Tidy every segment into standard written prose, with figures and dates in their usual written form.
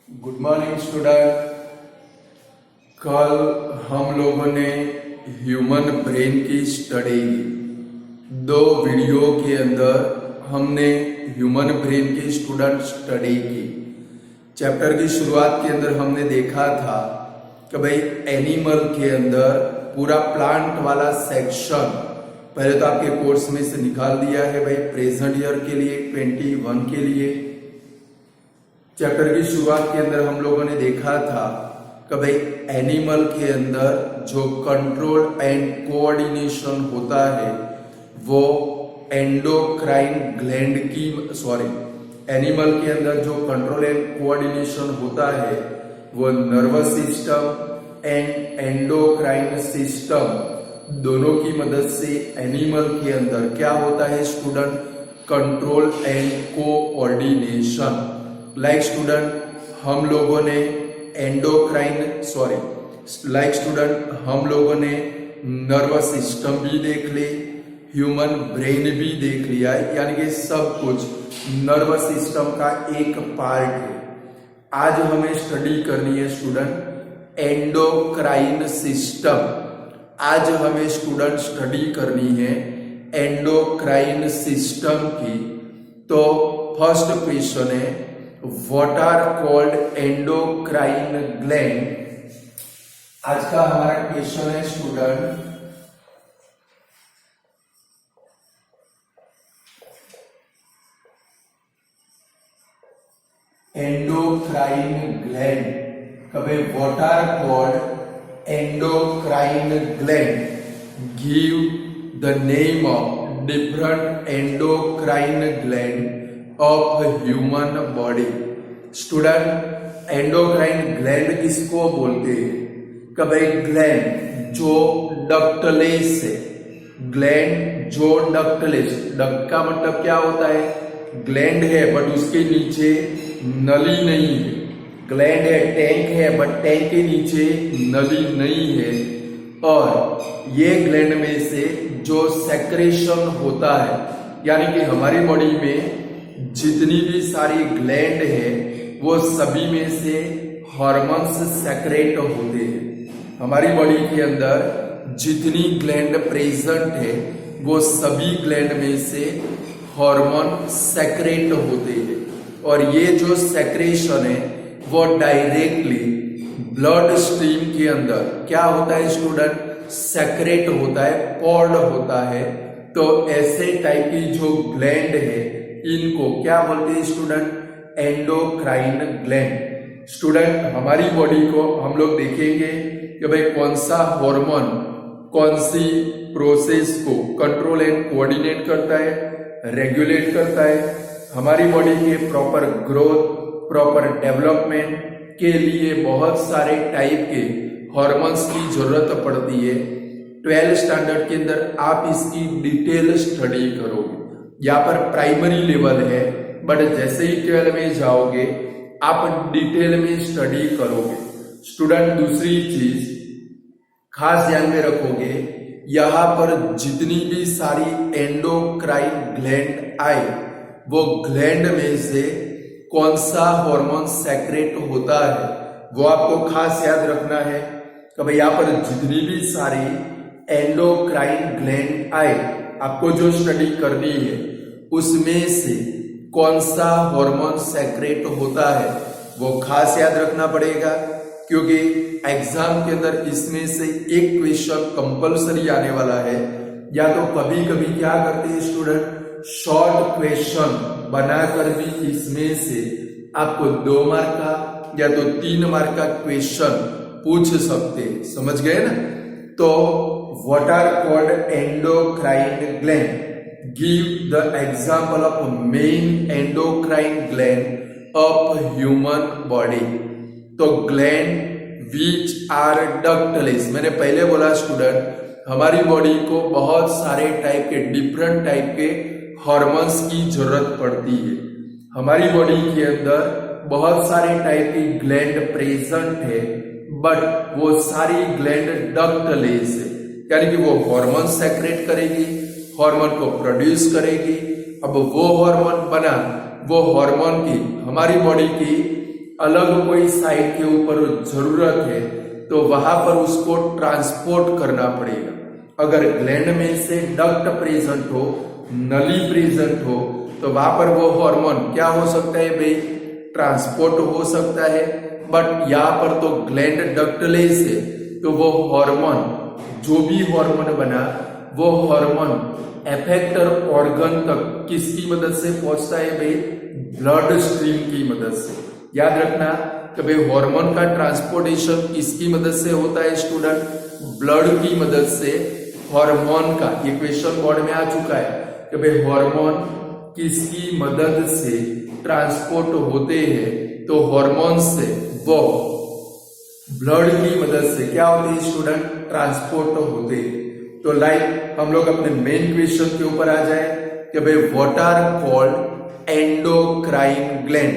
Good morning student. कल हम लोगों ने ह्यूमन ब्रेन की स्टडी की। 2 वीडियो के अंदर हमने ह्यूमन ब्रेन की स्टूडेंट स्टडी की। चैप्टर की शुरुआत के अंदर हमने देखा था कि भाई एनिमल के अंदर पूरा प्लांट वाला सेक्शन पहले तो आपके कोर्स में से निकाल दिया है भाई प्रेजेंट ईयर के लिए 21 के लिए। चैप्टर की शुरुआत के अंदर हम लोगों ने देखा था कि भाई एनिमल के अंदर जो कंट्रोल एंड कोऑर्डिनेशन होता है वो एंडोक्राइन ग्लैंड की एनिमल के अंदर जो कंट्रोल एंड कोऑर्डिनेशन होता है वो nervous system and endocrine system दोनों की मदद से एनिमल के अंदर क्या होता है student, control and coordination. Like student हम लोगों ने हम लोगों ने नर्वस सिस्टम भी देख ली, ह्यूमन ब्रेन भी देख लिया है, यानी कि सब कुछ नर्वस सिस्टम का एक पार्ट है। आज हमें स्टडी करनी है स्टूडेंट एंडोक्राइन सिस्टम। आज हमें स्टूडेंट स्टडी करनी है एंडोक्राइन सिस्टम की। तो फर्स्ट क्वेश्चन है what are called endocrine gland. आज का हमारा क्वेश्चन है स्टूडेंट एंडोक्राइन ग्लैंड। कभी what are called endocrine gland, give the name of different endocrine gland of human body। Student endocrine gland किसको बोलते हैं? कभी ग्लैंड जो डक्टलेस है, ग्लैंड जो डक्टलेस, डक्ट का मतलब क्या होता है? ग्लैंड है बट उसके नीचे नली नहीं है, ग्लैंड है टैंक है बट टैंक के नीचे नली नहीं है। और ये ग्लैंड में से जो सेक्रेशन होता है, यानी कि हमारी बॉडी में जितनी भी सारी ग्लैंड है वो सभी में से हार्मोन्स सेक्रेट होते हैं। हमारी बॉडी के अंदर जितनी ग्लैंड प्रेजेंट है वो सभी ग्लैंड में से हार्मोन सेक्रेट होते हैं। और ये जो सेक्रेशन है वो डायरेक्टली ब्लड स्ट्रीम के अंदर क्या होता है स्टूडेंट, सेक्रेट होता है, पॉर्ड होता है। तो ऐसे टाइप की जो ग्लैंड है इनको क्या बोलते हैं स्टूडेंट, एंडोक्राइन ग्लैंड। स्टूडेंट हमारी बॉडी को हम लोग देखेंगे कि भाई कौन सा हार्मोन कौन सी प्रोसेस को कंट्रोल एंड कोऑर्डिनेट करता है, रेगुलेट करता है। हमारी बॉडी के प्रॉपर ग्रोथ, प्रॉपर डेवलपमेंट के लिए बहुत सारे टाइप के हार्मोन्स की जरूरत पड़ती है। 12th स्टैंडर्ड के अंदर आप इसकी डिटेल स्टडी करोगे। यहाँ पर प्राइमरी लेवल है बट जैसे ही 12 में जाओगे आप डिटेल में स्टडी करोगे। स्टूडेंट दूसरी चीज खास ध्यान में रखोगे, यहाँ पर जितनी भी सारी एंडोक्राइन ग्लैंड आए वो ग्लैंड में से कौन सा हार्मोन सेक्रेट होता है वो आपको खास याद रखना है कि भाई यहाँ पर जितनी भी सारी एंडोक्राइन ग्लैंड आए आपको जो स्टडी करनी है उसमें से कौन सा हार्मोन सेक्रेट होता है वो खास याद रखना पड़ेगा, क्योंकि एग्जाम के अंदर इसमें से एक क्वेश्चन कंपलसरी आने वाला है। या तो कभी कभी क्या करते हैं स्टूडेंट, शॉर्ट क्वेश्चन बनाकर भी इसमें से आपको 2 मार्क का या तो 3 मार्क का क्वेश्चन पूछ सकते हैं। समझ गए ना? तो what are called endocrine gland, give the example of main endocrine gland of human body. तो ग्लैंड विच आर डक्टलेस, मैंने पहले बोला स्टूडेंट हमारी बॉडी को बहुत सारे टाइप के डिफरेंट टाइप के हार्मोन्स की जरूरत पड़ती है। हमारी बॉडी के अंदर बहुत सारे टाइप की ग्लैंड प्रेजेंट है बट वो सारी ग्लैंड डक्टलेस है, यानी कि वो हार्मोन सेक्रेट करेगी, हार्मोन को प्रोड्यूस करेगी। अब वो हार्मोन बना, वो हार्मोन की हमारी बॉडी की अलग कोई साइट के ऊपर जरूरत है तो वहां पर उसको ट्रांसपोर्ट करना पड़ेगा। अगर ग्लैंड में से डक्ट प्रेजेंट हो, नली प्रेजेंट हो, तो वहां पर वो हार्मोन क्या हो सकता है भाई, ट्रांसपोर्ट हो सकता है। बट यहाँ पर तो ग्लैंड डक्टलेस है, तो वो हार्मोन, जो भी हार्मोन बना, वो हार्मोन एफेक्टर ऑर्गन तक किसकी मदद से पहुंचता है भाई, ब्लड स्ट्रीम की मदद से। याद रखना कि भाई हार्मोन का ट्रांसपोर्टेशन किसकी मदद से होता है स्टूडेंट, ब्लड की मदद से। हार्मोन का ये क्वेश्चन बोर्ड में आ चुका है कि भाई हार्मोन किसकी मदद से ट्रांसपोर्ट होते हैं, तो हार्मोन से वो ब्लड की मदद से क्या होते हैं स्टूडेंट, ट्रांसपोर्ट होते हैं। तो लाइक हम लोग अपने मेन क्वेश्चन के ऊपर आ जाए कि भाई what are called endocrine gland.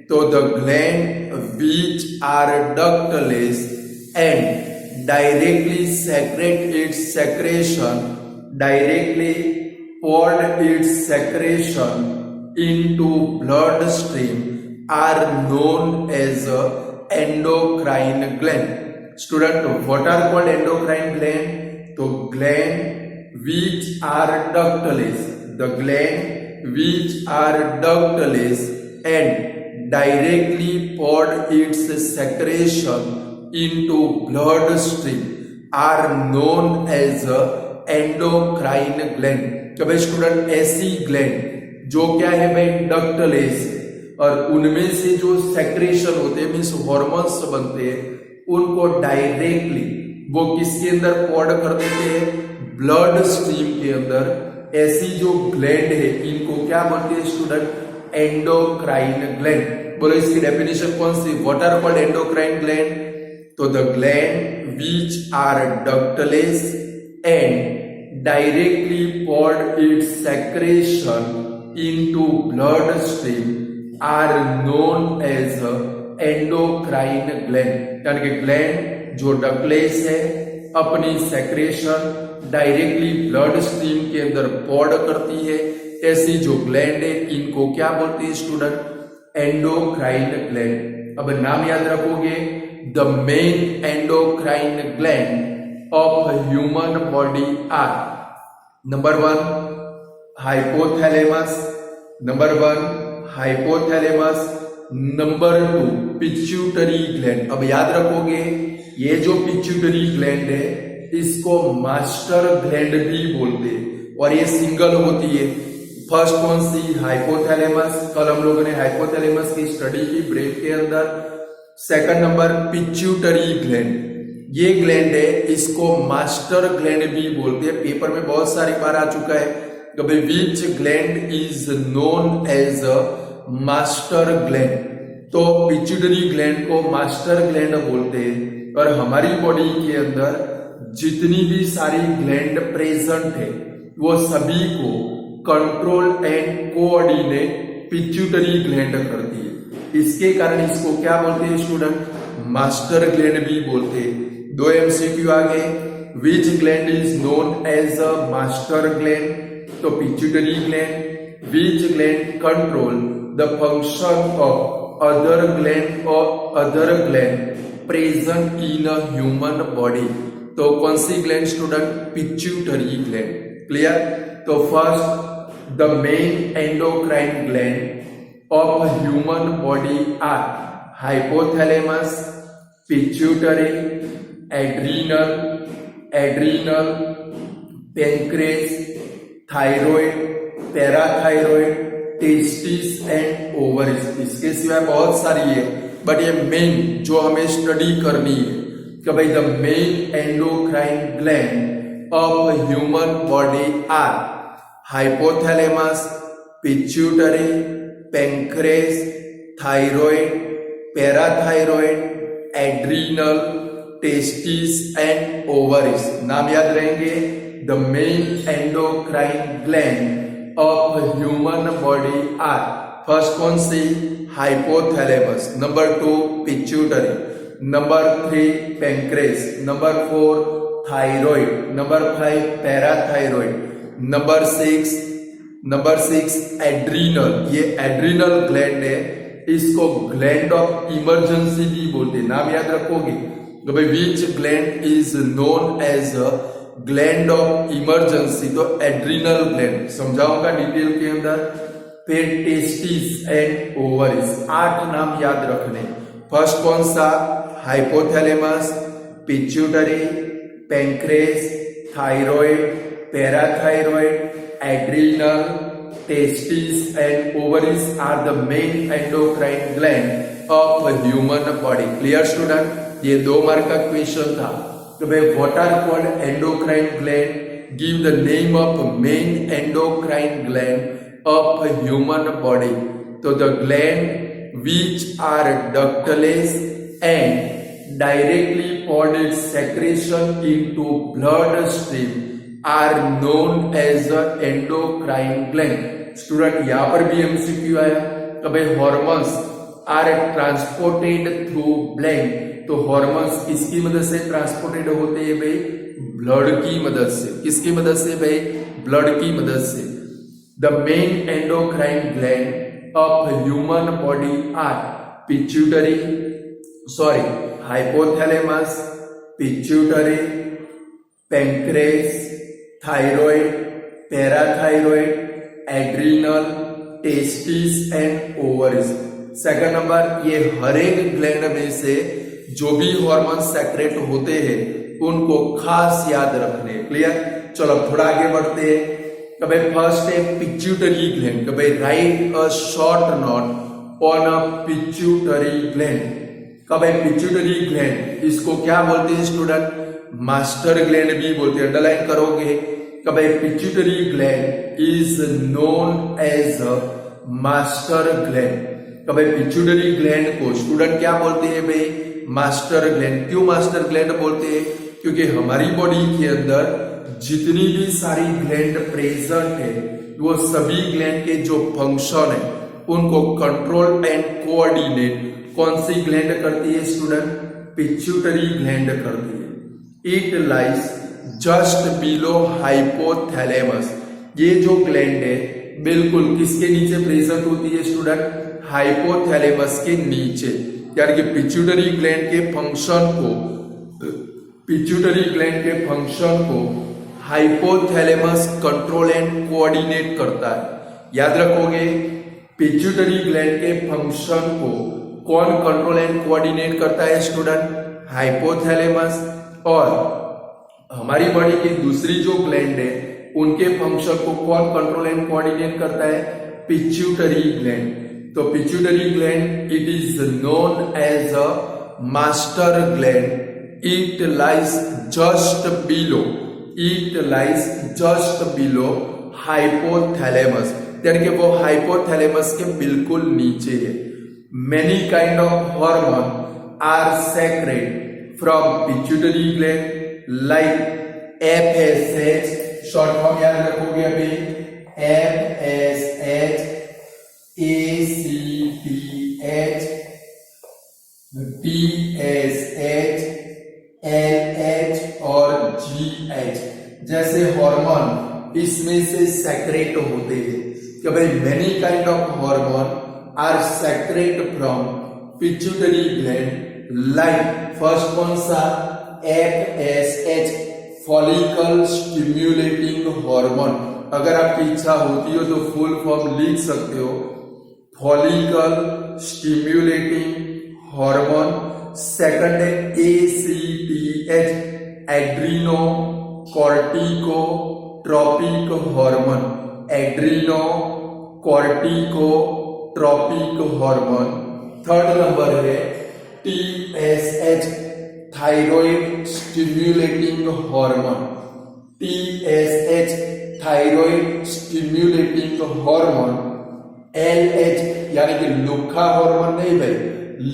तो the gland which are ductless and directly secrete its secretion, directly poured its secretion into bloodstream are known as endocrine gland. Student, what are called endocrine gland? तो gland which are ductless, the gland which are ductless and directly poured its secretion into bloodstream are known as endocrine gland. तो भाई student ऐसी gland जो क्या है भाई, ductless है, और उनमें से जो सेक्रेशन होते हैं मीन्स हॉर्मोन्स बनते हैं, उनको डायरेक्टली वो किसके अंदर पॉड कर देते हैं, ब्लड स्ट्रीम के अंदर। ऐसी जो ग्लैंड है इनको क्या बोलते हैं स्टूडेंट, एंडोक्राइन ग्लैंड। बोलो इसकी डेफिनेशन कौन सी, what are called endocrine gland? तो the gland which are ductless and directly pour its secretion into blood stream are known as endocrine gland. यानी कि ग्लैंड जो डक्टलेस है अपनी सेक्रेशन डायरेक्टली ब्लड स्ट्रीम के अंदर पॉड करती है, ऐसी जो ग्लैंड है इनको क्या बोलते हैं स्टूडेंट, एंडोक्राइन ग्लैंड। अब नाम याद रखोगे, the main endocrine gland of human body are, number 1 hypothalamus, number 1 hypothalamus, number 2 pituitary gland. अब याद रखोगे ये जो पिट्यूटरी ग्लैंड है इसको मास्टर ग्लैंड भी बोलते हैं, और ये सिंगल होती है। फर्स्ट कौन सी, हाइपोथैलेमस, कल हम लोगों ने हाइपोथैलेमस की स्टडी की ब्रेन के अंदर। सेकंड नंबर पिट्यूटरी ग्लैंड, ये ग्लैंड है इसको मास्टर ग्लैंड भी बोलते हैं। पेपर में बहुत सारी बार आ चुका है कि भाई which gland is known as master gland, तो पिट्यूटरी ग्लैंड को मास्टर ग्लैंड बोलते हैं। और हमारी बॉडी के अंदर जितनी भी सारी ग्लैंड प्रेजेंट है वो सभी को control and coordinate pituitary gland करती है। इसके कारण इसको क्या बोलते हैं स्टूडेंट, मास्टर ग्लैंड भी बोलते हैं। 2 MCQ आगे, which gland is known as a master gland, तो pituitary gland. Which gland control the function of other gland or other gland present in a human body, तो कौन सी gland student, pituitary gland. Clear? तो first the main endocrine gland of human body are hypothalamus, pituitary, adrenal, pancreas, thyroid, parathyroid, testis and ovaries. इसके सिवाय बहुत सारी है, but ये मेन जो हमें स्टडी करनी है कि भाई the main endocrine gland of human body are hypothalamus, pituitary, pancreas, thyroid, parathyroid, adrenal, testis and ovaries. नाम याद रहेंगे, the main endocrine gland of human body are, first कौन सी, hypothalamus, number 2 pituitary, number 3 pancreas, number 4 thyroid, number 5 parathyroid, number 6 adrenal. ये adrenal gland है, इसको gland of emergency भी बोलते हैं। नाम याद रखोगे तो भाई which gland is known as gland of emergency, तो एड्रिनल ग्लैंड समझाऊंगा डिटेल के अंदर। फिर टेस्टिस एंड ओवरीज, 8 नाम याद रखने। फर्स्ट कौन सा? Hypothalamus, pituitary, pancreas, thyroid, parathyroid, adrenal, testis and ovaries are the main endocrine gland of human body. Clear student? ये 2 मार्क का क्वेश्चन था। तो भाई what are called endocrine gland? Give the name of main endocrine gland of human body. तो the gland which are ductless and directly poured its secretion into bloodstream are known as the endocrine gland। Student यहाँ पर भी MCQ आया कि भाई hormones are transported through blood, तो hormones किसकी मदद से ट्रांसपोर्टेड होते हैं भाई? ब्लड की मदद से। किसकी मदद से भाई? ब्लड की मदद से। The main endocrine gland of human body are pituitary, hypothalamus, pituitary, pancreas, thyroid, parathyroid, adrenal, testes and ovaries। Second number, ये हर एक ग्लैंड में से जो भी हार्मोन सेक्रेट होते हैं उनको खास याद रखने। क्लियर? चलो थोड़ा आगे बढ़ते हैं। कभी फर्स्ट है पिट्यूटरी ग्लैंड। कभी right a short note on a pituitary gland. कभी पिट्यूटरी ग्लैंड इसको क्या बोलते हैं स्टूडेंट? मास्टर ग्लैंड भी बोलते हैं। अंडरलाइन करोगे। कभी pituitary gland is known as a master gland. कभी पिट्यूटरी ग्लैंड को स्टूडेंट क्या बोलते हैं भाई? Master gland. क्यों मास्टर ग्लैंड बोलते हैं? क्योंकि हमारी बॉडी के अंदर जितनी भी सारी ग्लैंड प्रेजेंट है वो सभी ग्लैंड के जो फंक्शन है उनको कंट्रोल एंड कोऑर्डिनेट कौन सी ग्लैंड करती है स्टूडेंट? पिट्यूटरी ग्लैंड करती है। It lies just below hypothalamus. ये जो ग्लैंड है बिल्कुल किसके नीचे प्रेजेंट होती है स्टूडेंट? हाइपोथैलेमस के नीचे। यानी कि पिट्यूटरी ग्लैंड के फंक्शन को हाइपोथैलेमस कंट्रोल एंड कोऑर्डिनेट करता है। याद रखोगे, पिट्यूटरी ग्लैंड के फंक्शन को कौन कंट्रोल एंड कोऑर्डिनेट करता है स्टूडेंट? हाइपोथैलेमस। और हमारी बॉडी की दूसरी जो ग्लैंड है उनके फंक्शन को कौन कंट्रोल एंड कोऑर्डिनेट करता है? Pituitary gland. तो pituitary gland it is known as a master gland. It lies just below hypothalamus, यानी कि वो हाइपोथैलेमस के बिल्कुल नीचे है। Many kind of hormone are secrete from pituitary gland like FSH, short form याद रखोगे अभी, FSH, ACTH, TSH, LH और GH जैसे हार्मोन इसमें से सेक्रेट होते हैं। कि भाई many kind of hormone are secrete from pituitary gland like first कौन सा? FSH, follicle stimulating hormone. अगर आपकी इच्छा होती हो तो फुल फॉर्म लिख सकते हो, फॉलिकल स्टिम्युलेटिंग हार्मोन। सेकंड है ACTH, adrenocorticotropic hormone, adrenocorticotropic hormone. Third number है TSH, thyroid stimulating hormone, TSH, thyroid stimulating hormone. LH यानी कि लुखा हार्मोन नहीं भाई,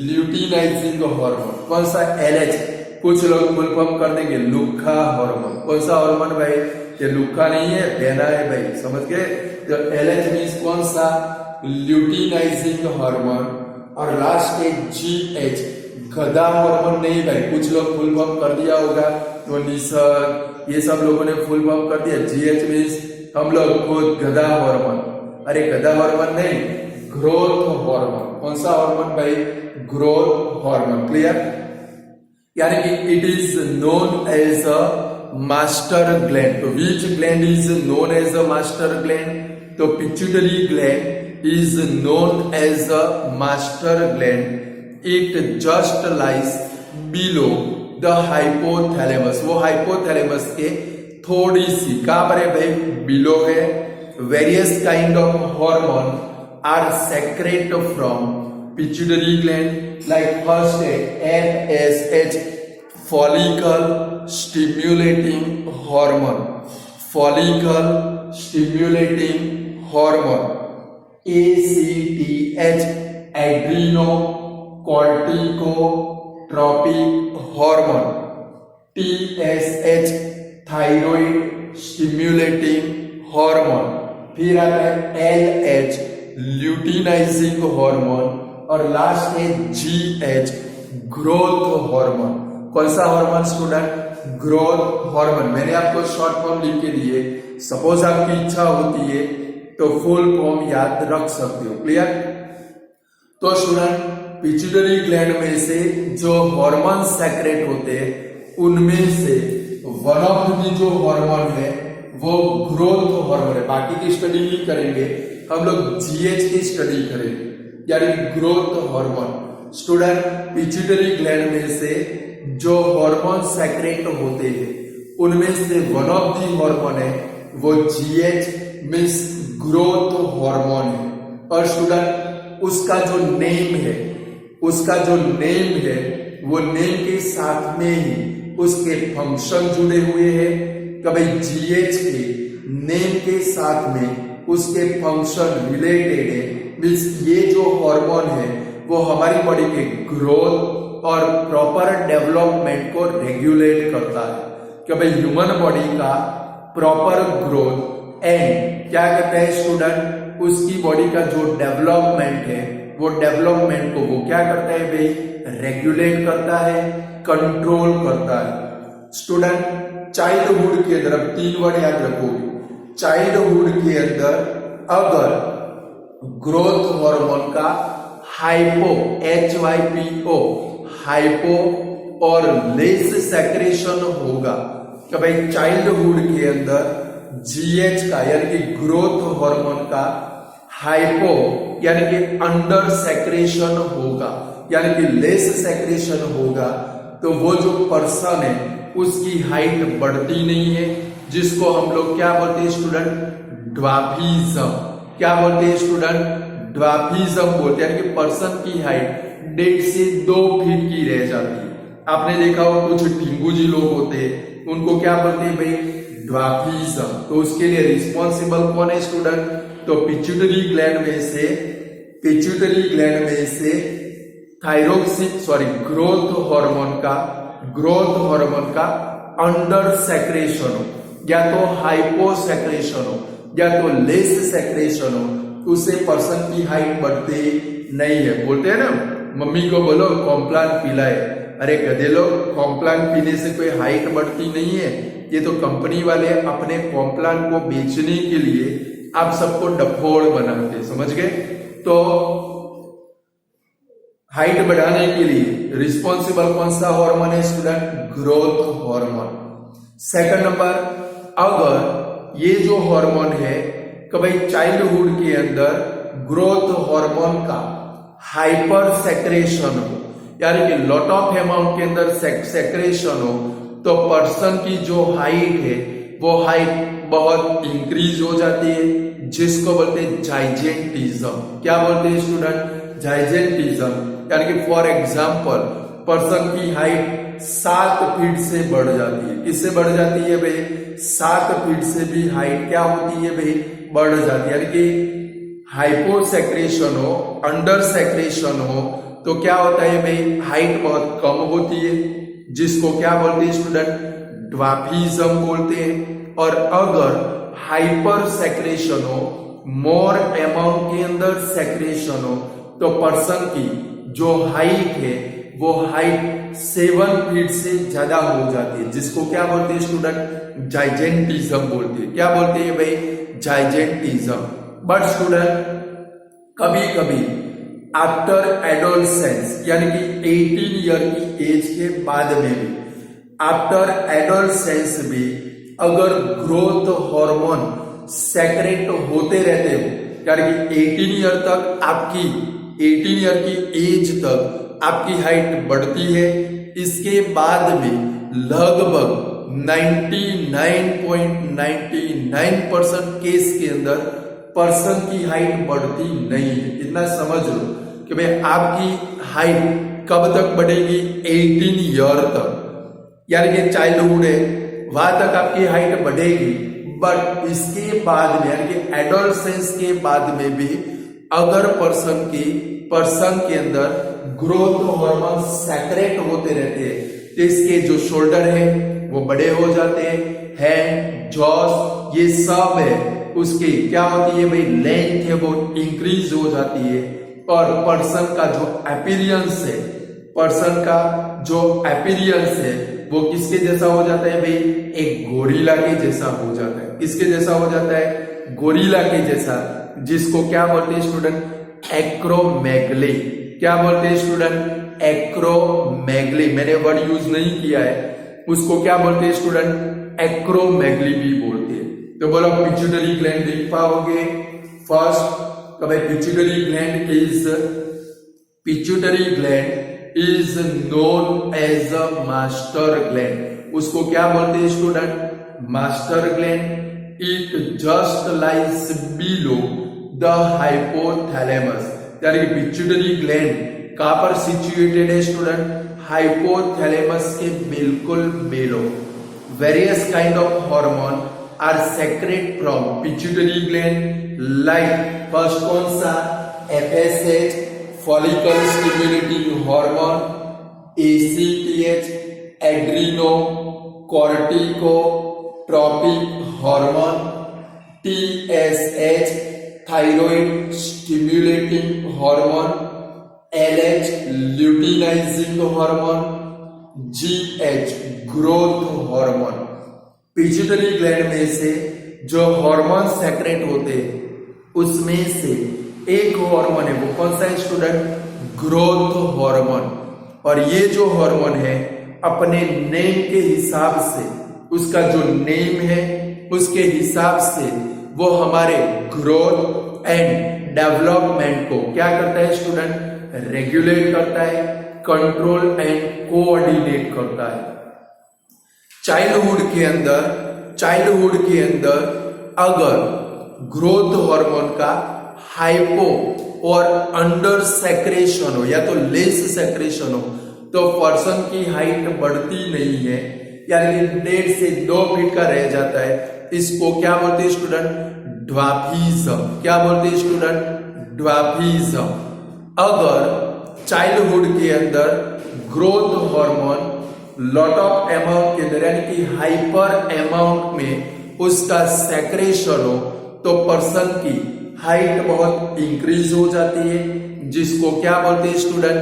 ल्यूटिनाइजिंग हार्मोन। कौन सा? LH। कुछ लोग फुल फॉर्म कर देंगे लुखा हार्मोन। कौन सा हार्मोन भाई? ये लुखा नहीं है, देना है भाई, समझ गए? तो LH मीन्स कौन सा? Luteinising hormone. और लास्ट है GH, गधा हार्मोन नहीं भाई। कुछ लोग फुल फॉर्म कर दिया होगा, तो निसर्ग ये सब लोगों ने फुल फॉर्म कर दिया। GH मीन्स हम लोग खुद गधा हार्मोन। अरे गधा हार्मोन नहीं, ग्रोथ हार्मोन। कौन सा हार्मोन भाई? Growth hormone. क्लियर? यानी कि it is known as a master gland. तो which gland is known as a master gland? तो pituitary gland is known as a master gland. It just lies below the hypothalamus. वो hypothalamus के थोड़ी सी कहां पर है भाई? बिलो है। Various kind of hormone are secrete from pituitary gland. Like first है FSH, follicle stimulating hormone. Follicle stimulating hormone. ACTH, adrenocorticotropic hormone. TSH, thyroid stimulating hormone. फिर आता है LH, ल्यूटिनाइजिंग हार्मोन। और लास्ट है GH, growth hormone. कौन सा hormone student? Growth hormone. मैंने आपको शॉर्ट फॉर्म लिख के दिए, सपोज आपकी इच्छा होती है तो फुल फॉर्म याद रख सकते हो। क्लियर? तो स्टूडेंट पिट्यूटरी ग्लैंड में से जो हार्मोन सेक्रेट होते हैं उनमें से वन ऑफ द जो हार्मोन है वो ग्रोथ हार्मोन है। बाकी की स्टडी नहीं करेंगे, हम लोग GH की स्टडी करेंगे, यानी growth hormone. Student pituitary gland में से जो हार्मोन सेक्रेट होते हैं उनमें से वन ऑफ दी हार्मोन है वो GH मीन्स ग्रोथ हार्मोन है। और स्टूडेंट उसका जो नेम है, उसका जो नेम है वो नेम के साथ में ही उसके फंक्शन जुड़े हुए हैं। कभी GH के नेम के साथ में उसके फंक्शन रिलेटेड है। मीन्स ये जो हार्मोन है वो हमारी बॉडी के ग्रोथ और प्रॉपर डेवलपमेंट को रेगुलेट करता है। कि भाई ह्यूमन बॉडी का प्रॉपर ग्रोथ एंड क्या करता है स्टूडेंट? उसकी बॉडी का जो डेवलपमेंट है वो डेवलपमेंट को वो क्या करता है भाई? रेगुलेट करता है, कंट्रोल करता है। स्टूडेंट चाइल्डहुड के अंदर अब 3 वर्ड याद रखोगे। चाइल्डहुड के अंदर अगर ग्रोथ हार्मोन का हाइपो HYPO हाइपो और लेस सेक्रेशन होगा कि भाई चाइल्डहुड के अंदर GH का यानी कि ग्रोथ हार्मोन का हाइपो यानी कि अंडर सेक्रेशन होगा, यानी कि लेस सेक्रेशन होगा, तो वो जो पर्सन है उसकी हाइट बढ़ती नहीं है, जिसको हम लोग क्या बोलते हैं स्टूडेंट? ड्वार्फिज्म। क्या बोलते हैं स्टूडेंट? ड्वार्फिज्म बोलते हैं, यानी कि पर्सन की हाइट 1.5 से 2 फीट की रह जाती है। आपने देखा हो कुछ ढिंगू लोग होते हैं, उनको क्या बोलते हैं भाई? ड्वार्फिज्म। तो उसके लिए रिस्पॉन्सिबल कौन है स्टूडेंट? तो पिट्यूटरी ग्लैंड में से थायरोक्सिन ग्रोथ हार्मोन का अंडर सेक्रेशन हो, या तो हाइपो सेक्रेशन हो या तो लेस सेक्रेशन हो, उससे पर्सन की हाइट बढ़ती नहीं है। बोलते हैं ना, मम्मी को बोलो कॉम्प्लान पिलाए, अरे गधे लोग, कॉम्प्लान पीने से कोई हाइट बढ़ती नहीं है। ये तो कंपनी वाले अपने कॉम्प्लान को बेचने के लिए आप सबको डफोड़ बनाते, समझ गए? तो हाइट बढ़ाने के लिए रिस्पॉन्सिबल कौन सा हार्मोन है student? Growth hormone. Second number, अगर ये जो हार्मोन है कि भाई चाइल्डहुड के अंदर ग्रोथ हार्मोन का हाइपर सेक्रेशन हो, यानी कि लॉट ऑफ अमाउंट के अंदर सेक्रेशन हो, तो पर्सन की जो हाइट है वो हाइट बहुत इंक्रीज हो जाती है, जिसको बोलते हैं जाइजेंटिज्म। क्या बोलते हैं स्टूडेंट? जाइजेंटिज्म। यानी कि फॉर एग्जाम्पल पर्सन की हाइट 7 फीट से बढ़ जाती है। किससे बढ़ जाती है भाई? 7 फीट से भी हाइट क्या होती है भाई? बढ़ जाती है। यानी कि हाइपोसेक्रेशन हो, अंडर सेक्रेशन हो, तो क्या होता है भाई? हाइट बहुत कम होती है, जिसको क्या बोलते हैं स्टूडेंट? ड्वार्फिज्म बोलते हैं। और अगर हाइपर सेक्रेशन हो, मोर अमाउंट के अंदर सेक्रेशन हो, तो पर्सन की जो हाइट है वो हाइट 7 फीट से ज्यादा हो जाती है, जिसको क्या बोलते हैं स्टूडेंट? जाइजेंटिज्म बोलते हैं। क्या बोलते हैं भाई? जाइजेंटिज्म। बट स्टूडेंट कभी कभी आफ्टर एडोलसेंस यानी कि 18 ईयर की एज के बाद में भी, आफ्टर एडोलसेंस भी अगर ग्रोथ हार्मोन सेक्रेट होते रहते हो, यानी कि 18 ईयर तक आपकी 18 ईयर की एज तक आपकी हाइट बढ़ती है, इसके बाद में लगभग 99.99% केस के अंदर पर्सन की हाइट बढ़ती नहीं है। इतना समझ लो कि भाई आपकी हाइट कब तक बढ़ेगी, 18 ईयर तक, यानी कि चाइल्डहुड है वहां तक आपकी हाइट बढ़ेगी। बट इसके बाद में यानी कि एडोलसेंस के बाद में भी अगर पर्सन के अंदर ग्रोथ हार्मोन सेक्रेट होते रहते हैं तो इसके जो शोल्डर है वो बड़े हो जाते हैं, हैंड, जॉस, ये सब है उसकी क्या होती है भाई, लेंथ है वो इंक्रीज हो जाती है। और पर्सन का जो अपीयरेंस है, पर्सन का जो अपीयरेंस है वो किसके जैसा हो जाता है भाई, एक गोरिल्ला के जैसा हो जाता है। किसके जैसा हो जाता है, गोरिल्ला के जैसा, जिसको क्या बोलते हैं स्टूडेंट, एक्रोमेगली। क्या बोलते हैं स्टूडेंट, एक्रोमेगली। मैंने वर्ड यूज नहीं किया है, उसको क्या बोलते हैं स्टूडेंट, एक्रोमेगली भी बोलते हैं। तो बोलो पिट्यूटरी ग्लैंड देख पाओगे। फर्स्ट तो भाई pituitary gland is known as a master gland. उसको क्या बोलते हैं student, master gland. It just lies below the hypothalamus, यानी कि पिट्यूटरी ग्लैंड कहां पर सिचुएटेड है स्टूडेंट, हाइपोथैलेमस के बिल्कुल below. Various kind of hormone are secrete from pituitary gland, like first कौन सा, FSH follicle stimulating hormone, ACTH adrenocorticotropic hormone, TSH thyroid stimulating hormone, LH luteinising hormone, GH growth hormone. Pituitary gland में से जो hormone secret होते हैं उसमें से एक हार्मोन है, वो कौन सा है स्टूडेंट, ग्रोथ हार्मोन। और ये जो हार्मोन है अपने नेम के हिसाब से, उसका जो नेम है उसके हिसाब से वो हमारे ग्रोथ एंड डेवलपमेंट को क्या करता है स्टूडेंट, रेगुलेट करता है, कंट्रोल एंड कोऑर्डिनेट करता है। चाइल्डहुड के अंदर अगर ग्रोथ हार्मोन का हाइपो और अंडर सेक्रेशन हो या तो लेस सेक्रेशन हो तो पर्सन की हाइट बढ़ती नहीं है, यानी 1.5 से 2 फीट का रह जाता है। इसको क्या बोलते हैं स्टूडेंट, ड्वार्फिज्म। क्या बोलते हैं स्टूडेंट, ड्वार्फिज्म। अगर चाइल्डहुड के अंदर growth hormone lot of amount के अंदर यानी कि हाइपर अमाउंट में उसका सेक्रेशन हो तो पर्सन की हाइट बहुत इंक्रीज हो जाती है, जिसको क्या बोलते हैं स्टूडेंट,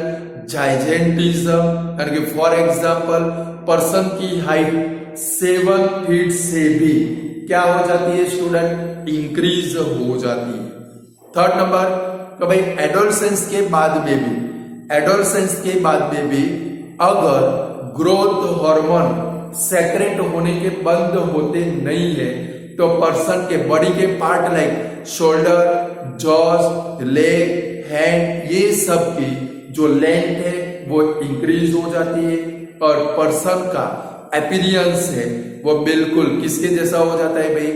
जाइजेंटिज्म। यानी कि फॉर एग्जांपल पर्सन की हाइट 7 फीट से भी क्या हो जाती है स्टूडेंट, इंक्रीज हो जाती है। थर्ड नंबर तो भाई एडोलसेंस के बाद में भी अगर ग्रोथ हार्मोन सेक्रेट होने के बंद होते नहीं है तो पर्सन के बॉडी के part like shoulder, jaws, leg, hand, ये सब की जो लेंथ है वो इंक्रीज हो जाती है और पर्सन का अपीयरेंस है वो बिल्कुल किसके जैसा हो जाता है भाई,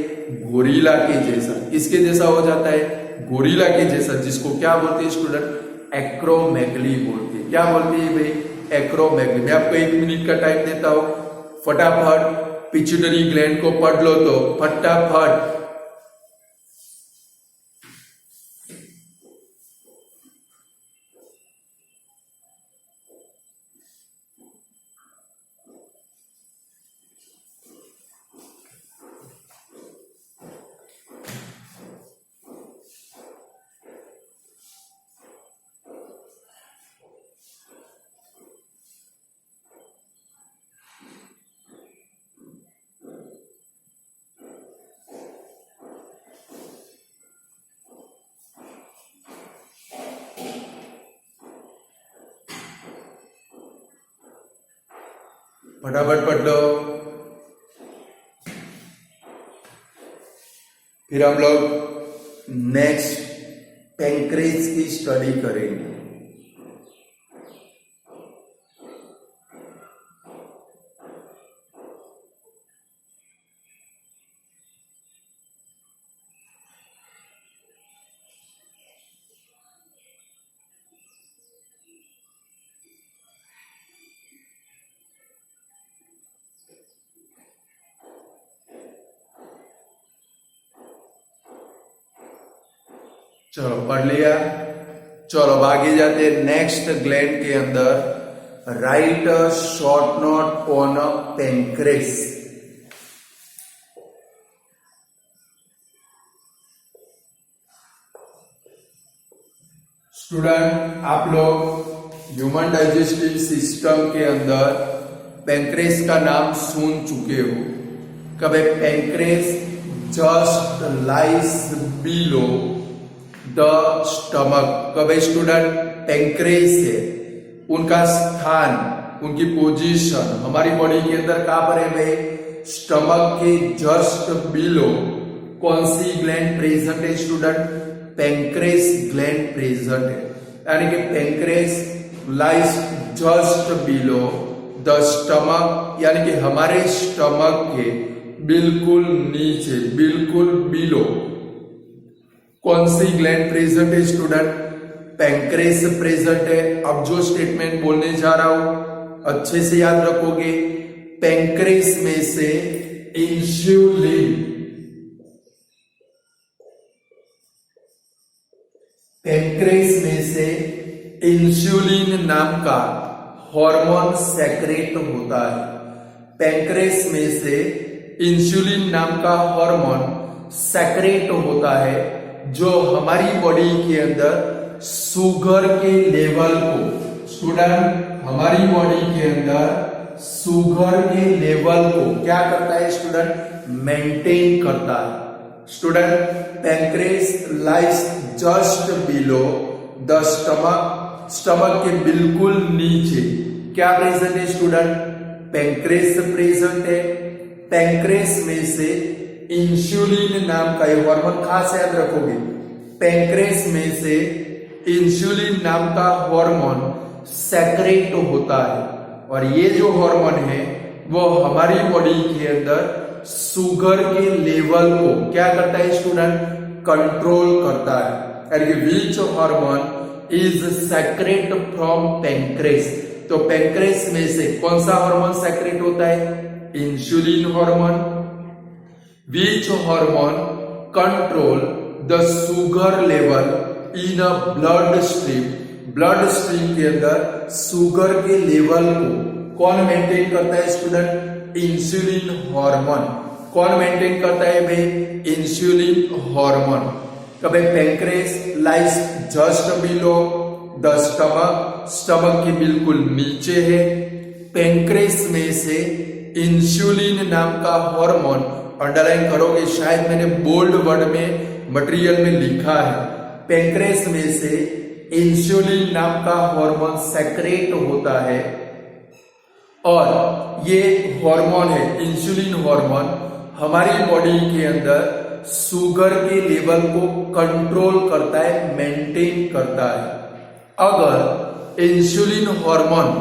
गोरिल्ला के जैसा। किसके जैसा हो जाता है, गोरिल्ला के जैसा, जिसको क्या बोलते हैं स्टूडेंट, एक्रोमेगली बोलते हैं। क्या बोलते हैं भाई, एक्रोमेगली। मैं आपको 1 मिनट का टाइम देता हूं, फटाफट पिट्यूटरी ग्लैंड को पढ़ लो तो फटाफट। फटाफट पढ़ लो। फिर हम लोग नेक्स्ट पैंक्रेस की स्टडी करेंगे। चलो पढ़ लिया। चलो आगे जाते हैं नेक्स्ट ग्लैंड के अंदर। Write a short note on a pancreas. Student, आप लोग ह्यूमन डाइजेस्टिव सिस्टम के अंदर पैंक्रेस का नाम सुन चुके हो। कभी pancreas just lies below the stomach. कभी स्टूडेंट पैंक्रेस है, उनका स्थान, उनकी पोजीशन हमारी बॉडी के अंदर कहां पर है भाई? स्टमक के जस्ट बिलो कौन सी ग्लैंड प्रेजेंट है स्टूडेंट? पैंक्रेस ग्लैंड प्रेजेंट है। यानी कि pancreas lies just below the stomach, यानी कि हमारे स्टमक के बिल्कुल नीचे, बिल्कुल बिलो कौन सी ग्लैंड प्रेजेंट है स्टूडेंट? पैंक्रेस प्रेजेंट है। अब जो स्टेटमेंट बोलने जा रहा हूं अच्छे से याद रखोगे। पैंक्रेस में से इंसुलिन, पैंक्रेस में से इंसुलिन नाम का हार्मोन सेक्रेट होता है। पैंक्रेस में से इंसुलिन नाम का हार्मोन सेक्रेट होता है जो हमारी बॉडी के अंदर शुगर के लेवल को, स्टूडेंट हमारी बॉडी के अंदर शुगर के लेवल को क्या करता है स्टूडेंट? मेंटेन करता है। Student pancreas lies just below the stomach, stomach के बिल्कुल नीचे क्या प्रेजेंट है स्टूडेंट? पैंक्रेस प्रेजेंट है। पैंक्रेस में से इंसुलिन नाम का ये हार्मोन खास याद रखोगे। पैंक्रेस में से इंसुलिन नाम का हार्मोन सेक्रेट होता है और ये जो हार्मोन है वो हमारी बॉडी के अंदर शुगर के लेवल को क्या करता है स्टूडेंट? कंट्रोल करता है। यानी कि which hormone is secrete from pancreas. तो पैंक्रेस में से कौन सा हार्मोन सेक्रेट होता है? Insulin hormone. Which hormone control the sugar level in a blood stream? Blood stream के अंदर शुगर के लेवल को कौन मेंटेन करता है स्टूडेंट? Insulin hormone. कौन मेंटेन करता है भाई? Insulin hormone. कभी pancreas lies just below the stomach, stomach के बिल्कुल नीचे है। पैंक्रेस में से इंसुलिन नाम का हार्मोन, अंडरलाइन करोगे, शायद मैंने बोल्ड वर्ड में मटेरियल में लिखा है। पैंक्रेस में से इंसुलिन नाम का हार्मोन सेक्रेट होता है और ये हार्मोन है इंसुलिन हार्मोन हमारी बॉडी के अंदर शुगर के लेवल को कंट्रोल करता है, मेंटेन करता है। अगर इंसुलिन हार्मोन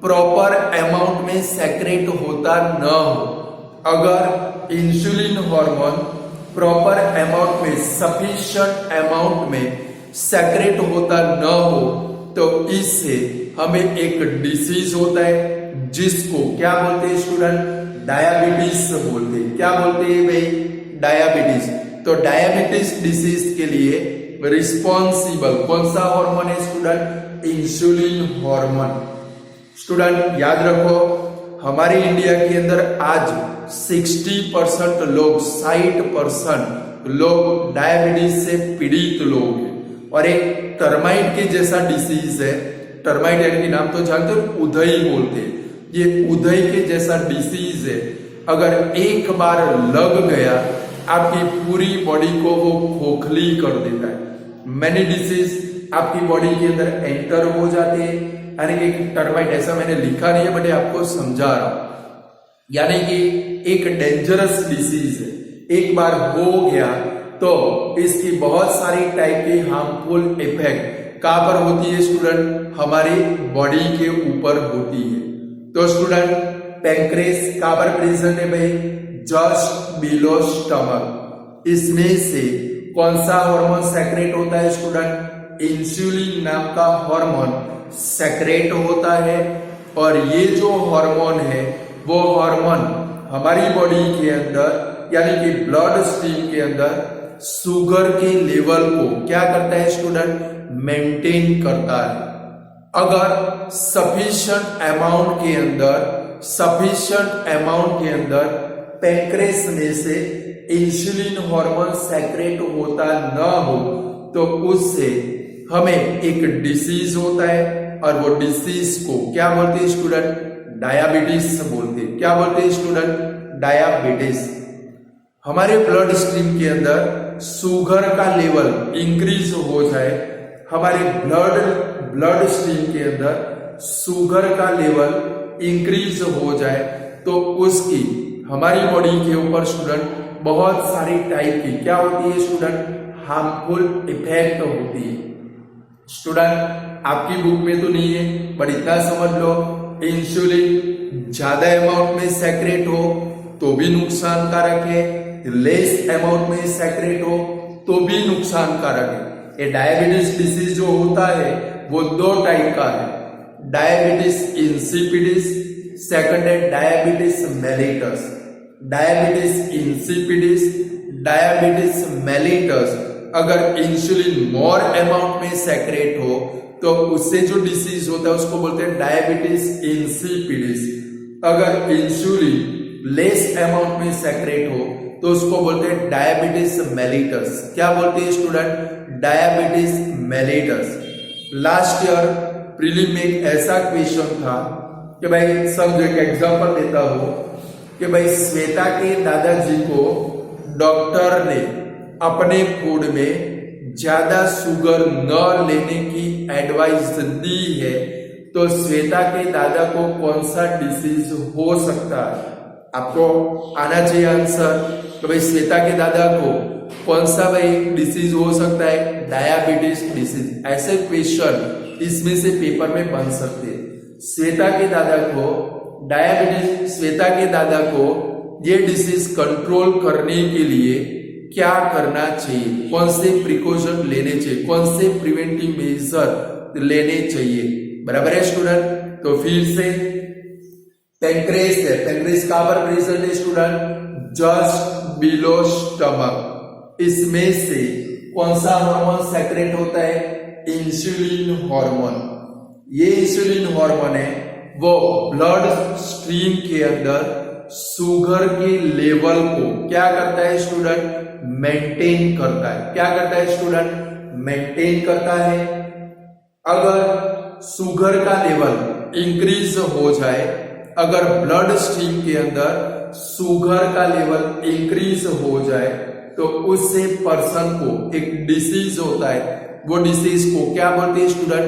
प्रॉपर अमाउंट में सेक्रेट होता न हो, अगर इंसुलिन हार्मोन प्रॉपर अमाउंट में, सफिशिएंट अमाउंट में सेक्रेट होता न हो तो इससे हमें एक डिसीज होता है जिसको क्या बोलते हैं स्टूडेंट? डायबिटीज बोलते हैं। क्या बोलते हैं भाई? डायबिटीज। तो डायबिटीज डिसीज के लिए रिस्पॉन्सिबल कौन सा हार्मोन है स्टूडेंट? Insulin hormone. स्टूडेंट याद रखो, हमारे इंडिया के अंदर आज 60% लोग, 60% लोग डायबिटीज से पीड़ित लोग हैं और एक टर्माइट के जैसा डिसीज है। टर्माइट यानी कि नाम तो जानते हो, उधई बोलते हैं। ये उधई के जैसा डिसीज है। अगर एक बार लग गया आपकी पूरी बॉडी को वो खोखली कर देता है। मैनी डिसीज आपकी बॉडी के अंदर एंटर हो जाते हैं। यानी कि टर्माइट, ऐसा मैंने लिखा नहीं है बट आपको समझा रहा हूं। यानी कि एक डेंजरस डिसीज है, एक बार हो गया तो इसकी बहुत सारी टाइप की हार्मफुल इफेक्ट कहां पर होती है स्टूडेंट, हमारी बॉडी के ऊपर होती है। तो स्टूडेंट पैंक्रेस कहां पर प्रेजेंट है भाई, जस्ट बिलो स्टमक। इसमें से कौन सा हार्मोन सेक्रेट होता है स्टूडेंट, इंसुलिन नाम का हार्मोन सेक्रेट होता है। और ये जो हार्मोन है वो हार्मोन हमारी बॉडी के अंदर यानी कि ब्लड स्ट्रीम के अंदर शुगर के लेवल को क्या करता है स्टूडेंट, मेंटेन करता है। अगर सफिशिएंट अमाउंट के अंदर पैंक्रेस में से इंसुलिन हार्मोन सेक्रेट होता न हो तो उससे हमें एक डिसीज होता है और वो डिसीज को क्या बोलते हैं स्टूडेंट, डायबिटीज बोलते हैं। क्या बोलते हैं स्टूडेंट, डायबिटीज। हमारे ब्लड स्ट्रीम के अंदर शुगर का लेवल इंक्रीज हो जाए, हमारे ब्लड स्ट्रीम के अंदर शुगर का लेवल इंक्रीज हो जाए तो उसकी हमारी बॉडी के ऊपर स्टूडेंट बहुत सारी टाइप की क्या होती है स्टूडेंट, हार्मफुल इफेक्ट होती है। स्टूडेंट आपकी बुक में तो नहीं है पर इतना समझ लो, इंसुलिन ज्यादा अमाउंट में सेक्रेट हो तो भी नुकसानकारक है, लेस अमाउंट में सेक्रेट हो तो भी नुकसानकारक है। ये डायबिटीज डिसीज जो होता है वो दो टाइप का है, डायबिटीज इंसिपिडिस, सेकंड है diabetes mellitus. Diabetes insipidus, diabetes mellitus अगर इंसुलिन मोर अमाउंट में सेक्रेट हो तो उससे जो डिसीज होता है उसको बोलते हैं डायबिटीज इंसिपिडिस। अगर इंसुलिन लेस अमाउंट में सेक्रेट हो तो उसको बोलते हैं डायबिटीज मेलिटस। क्या बोलते हैं student, diabetes mellitus. Last year prelim में एक ऐसा क्वेश्चन था कि भाई समझो, एक एग्जांपल देता हूं कि भाई श्वेता के दादाजी को डॉक्टर ने अपने फूड में ज्यादा शुगर न लेने की एडवाइस दी है तो श्वेता के दादा को कौन सा डिसीज हो सकता है, आपको आना चाहिए आंसर। तो भाई श्वेता के दादा को कौन सा भाई डिसीज हो सकता है, डायबिटीज डिसीज। ऐसे क्वेश्चन इसमें से पेपर में बन सकते हैं। श्वेता के दादा को डायबिटीज, श्वेता के दादा को ये डिसीज कंट्रोल करने के लिए क्या करना चाहिए, कौन से प्रिकॉशन लेने चाहिए, कौन से प्रिवेंटिव मेजर लेने चाहिए, बराबर है स्टूडेंट। तो फिर से पैंक्रेस है, पैंक्रेस कहां पर प्रेजेंट है स्टूडेंट, जस्ट बिलो स्टमक। इसमें से कौन सा हार्मोन सेक्रेट होता है, इंसुलिन हार्मोन। ये इंसुलिन हार्मोन है वो ब्लड स्ट्रीम के अंदर शुगर के लेवल को क्या करता है स्टूडेंट, मेंटेन करता है। क्या करता है स्टूडेंट, मेंटेन करता है। अगर शुगर का लेवल इंक्रीज हो जाए, अगर ब्लड स्ट्रीम के अंदर शुगर का लेवल इंक्रीज हो जाए तो उससे पर्सन को एक डिसीज होता है, वो डिसीज को क्या बोलते हैं स्टूडेंट,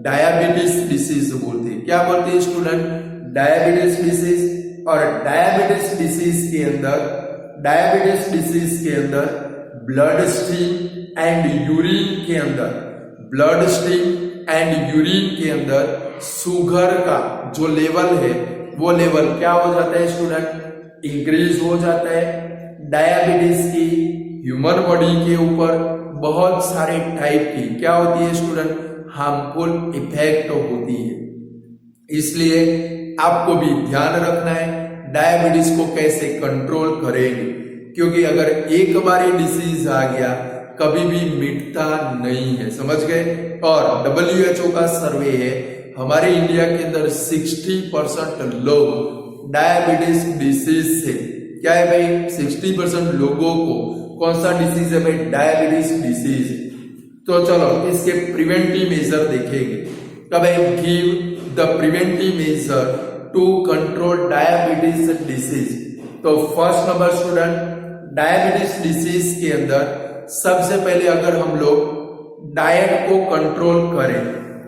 डायबिटीज डिसीज बोलते हैं। क्या बोलते हैं स्टूडेंट, डायबिटीज डिसीज। और डायबिटीज डिसीज के अंदर ब्लड स्ट्रीम एंड यूरिन के अंदर, ब्लड स्ट्रीम एंड यूरिन के अंदर शुगर का जो लेवल है वो लेवल क्या हो जाता है स्टूडेंट, इंक्रीज हो जाता है। डायबिटीज की ह्यूमन बॉडी के ऊपर बहुत सारे टाइप की क्या होती है स्टूडेंट, हार्मफुल इफेक्ट होती है। इसलिए आपको भी ध्यान रखना है डायबिटीज को कैसे कंट्रोल करेंगे, क्योंकि अगर एक बार ये डिसीज आ गया कभी भी मिटता नहीं है, समझ गए। और WHO का सर्वे है, हमारे इंडिया के अंदर 60% लोग डायबिटीज डिसीज से क्या है भाई, 60% लोगों को कौन सा डिसीज है भाई, डायबिटीज डिसीज। तो चलो इसके प्रिवेंटिव मेजर देखेंगे। कब है, give the preventive measure to control diabetes disease. तो first number student, diabetes disease के अंदर सबसे पहले अगर हम लोग डाइट को कंट्रोल करें,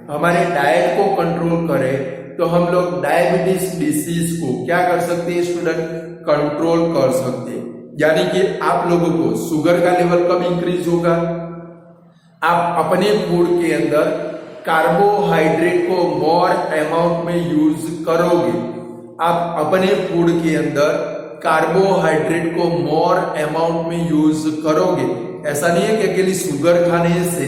हमारे डाइट को कंट्रोल करें तो हम लोग डायबिटीज डिसीज को क्या कर सकते हैं स्टूडेंट, कंट्रोल कर सकते हैं। यानी कि आप लोगों को शुगर का लेवल कब इंक्रीज होगा, आप अपने फूड के अंदर कार्बोहाइड्रेट को मोर अमाउंट में यूज करोगे, आप अपने फूड के अंदर कार्बोहाइड्रेट को मोर अमाउंट में यूज करोगे। ऐसा नहीं है कि अकेली शुगर खाने से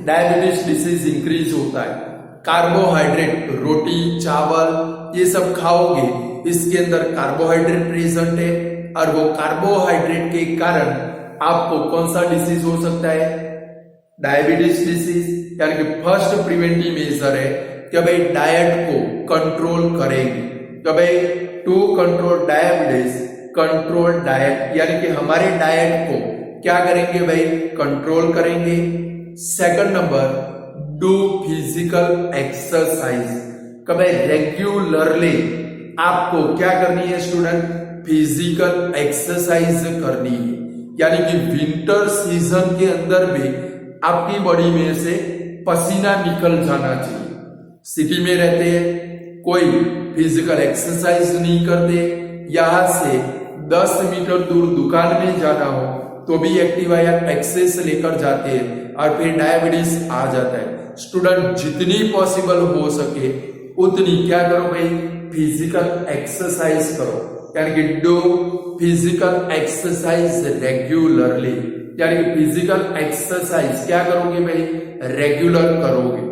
डायबिटीज डिसीज इंक्रीज होता है। कार्बोहाइड्रेट, रोटी चावल ये सब खाओगे, इसके अंदर कार्बोहाइड्रेट प्रेजेंट है और वो कार्बोहाइड्रेट के कारण आपको कौन सा डिसीज हो सकता है, डायबिटीज डिसीज। यानी कि फर्स्ट प्रिवेंटिव मेजर है कि भाई डाइट को कंट्रोल करेंगे, कि भाई to control diabetes control diet, यानी कि हमारे डाइट को क्या करेंगे भाई, कंट्रोल करेंगे। Second number, do physical exercise, कि भाई रेगुलरली आपको क्या करनी है स्टूडेंट, फिजिकल एक्सरसाइज करनी है। यानी कि विंटर सीजन के अंदर भी आपकी बॉडी में से पसीना निकल जाना चाहिए। सिटी में रहते हैं, कोई फिजिकल एक्सरसाइज नहीं करते, यहां से 10 मीटर दूर दुकान में जाना हो तो भी एक्टिवा या एक्सेस लेकर जाते हैं और फिर डायबिटीज आ जाता है। स्टूडेंट जितनी पॉसिबल हो सके उतनी क्या करो भाई, फिजिकल एक्सरसाइज करो। यानी कि डू फिजिकल एक्सरसाइज रेगुलरली, यानी कि फिजिकल एक्सरसाइज क्या करोगे भाई, रेगुलर करोगे।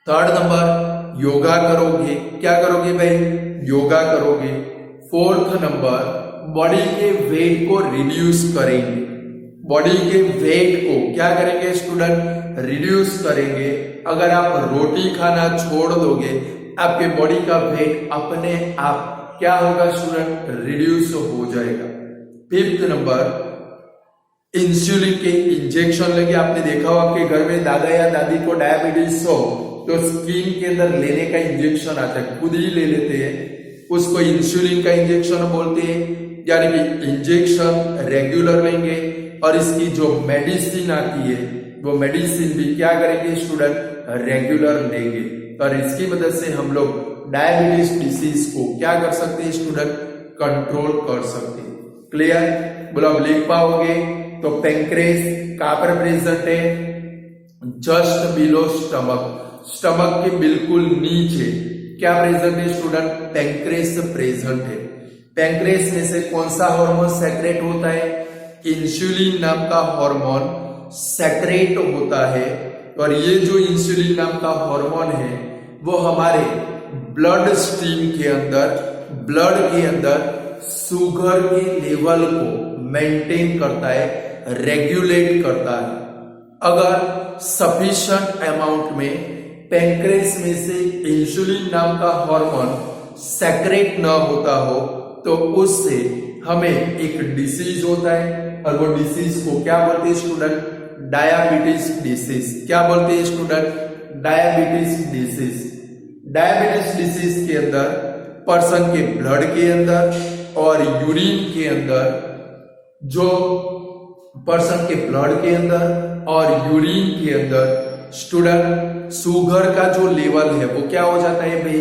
थर्ड नंबर, योगा करोगे, क्या करोगे भाई, योगा करोगे। फोर्थ नंबर, बॉडी के वेट को रिड्यूस करेंगे, बॉडी के वेट को क्या करेंगे स्टूडेंट, रिड्यूस करेंगे। अगर आप रोटी खाना छोड़ दोगे आपके बॉडी का वेट अपने आप क्या होगा स्टूडेंट, रिड्यूस हो जाएगा। फिफ्थ नंबर, इंसुलिन के इंजेक्शन लेके, आपने देखा हो आपके घर में दादा या दादी को डायबिटीज हो तो स्किन के अंदर लेने का इंजेक्शन आता है, खुद ही ले लेते हैं, उसको इंसुलिन का इंजेक्शन बोलते हैं। यानी कि इंजेक्शन रेगुलर लेंगे और इसकी जो मेडिसिन आती है वो मेडिसिन भी क्या करेंगे स्टूडेंट, रेगुलर लेंगे और इसकी मदद से हम लोग डायबिटीज डिसीज को क्या कर सकते हैं स्टूडेंट, कंट्रोल कर सकते हैं। क्लियर, बोलो अब लिख पाओगे तो पैंक्रेस कहां पर प्रेजेंट है, जस्ट बिलो स्टमक, स्टमक के बिल्कुल नीचे क्या प्रेजेंट है स्टूडेंट, पैंक्रेस प्रेजेंट है। पैंक्रेस में से कौन सा हार्मोन सेक्रेट होता है, इंसुलिन नाम का हार्मोन सेक्रेट होता है और ये जो इंसुलिन नाम का हार्मोन है वो हमारे ब्लड स्ट्रीम के अंदर, ब्लड के अंदर शुगर के लेवल को मेंटेन करता है, रेगुलेट करता है। अगर सफिशिएंट अमाउंट में पैंक्रेस में से इंसुलिन नाम का हार्मोन सेक्रेट न होता हो तो उससे हमें एक डिसीज होता है और वो डिसीज को क्या बोलते हैं स्टूडेंट, डायबिटीज डिसीज। क्या बोलते हैं student, diabetes disease. Diabetes disease के अंदर पर्सन के ब्लड के अंदर और यूरिन के अंदर, जो पर्सन के ब्लड के अंदर और यूरिन के अंदर स्टूडेंट शुगर का जो लेवल है वो क्या हो जाता है भाई,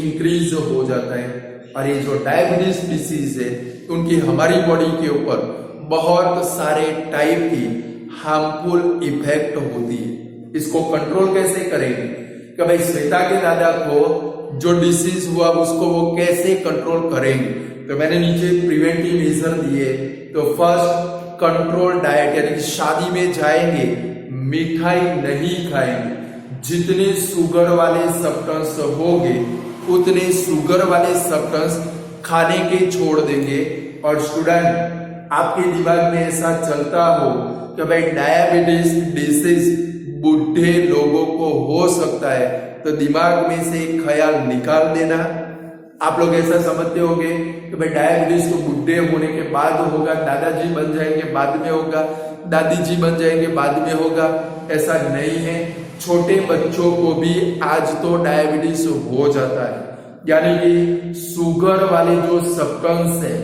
इंक्रीज हो जाता है। और ये जो डायबिटीज डिसीज है उनकी हमारी बॉडी के ऊपर बहुत सारे टाइप की हार्मफुल इफेक्ट होती है। इसको कंट्रोल कैसे करेंगे, कि भाई श्वेता के दादा को जो डिसीज हुआ उसको वो कैसे कंट्रोल करेंगे। तो मैंने नीचे प्रिवेंटिव मेजर दिए। तो फर्स्ट, कंट्रोल डाइट, यानी कि शादी में जाएंगे मिठाई नहीं खाएंगे, जितने शुगर वाले सब्सटेंस होंगे उतने शुगर वाले सब्सटेंस खाने के छोड़ देंगे। और स्टूडेंट आपके दिमाग में ऐसा चलता हो कि भाई डायबिटीज डिसीज बूढ़े लोगों को हो सकता है तो दिमाग में से एक ख्याल निकाल देना। आप लोग ऐसा समझते होंगे कि भाई डायबिटीज तो बूढ़े होने के बाद होगा, दादाजी बन जाएंगे बाद में होगा, दादी जी बन जाएंगे बाद में होगा। ऐसा नहीं है, छोटे बच्चों को भी आज तो डायबिटीज हो जाता है। यानी कि शुगर वाले जो सब्सटेंस है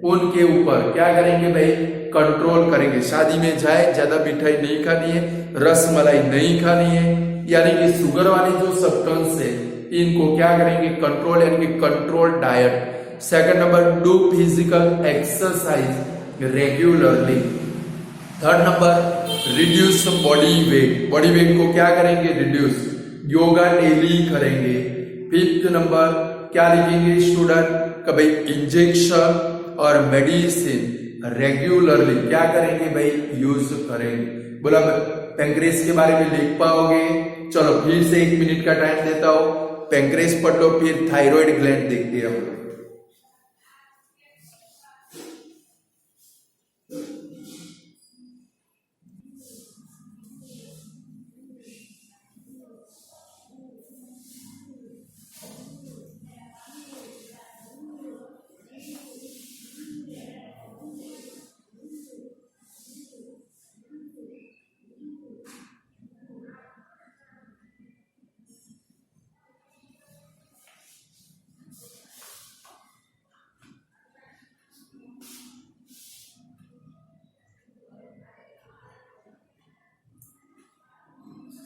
उनके ऊपर क्या करेंगे भाई, कंट्रोल करेंगे। शादी में जाए ज्यादा मिठाई नहीं खानी है, रस मलाई नहीं खानी है, यानी कि शुगर वाली जो सब्सटेंस है इनको क्या करेंगे, कंट्रोल, यानी कि control diet. Second number, do physical exercise regularly. Third number, reduce body weight, body weight को क्या करेंगे, रिड्यूस, योगा डेली करेंगे। फिफ्थ नंबर क्या लिखेंगे स्टूडेंट, कभी इंजेक्शन और मेडिसिन रेगुलरली क्या करेंगे भाई, यूज करेंगे। बोला पेंक्रेस के बारे में लिख पाओगे? चलो फिर से 1 मिनट का टाइम देता हूं, पेंक्रेस पढ़ लो, फिर थायराइड ग्लैंड देखते हैं हम लोग।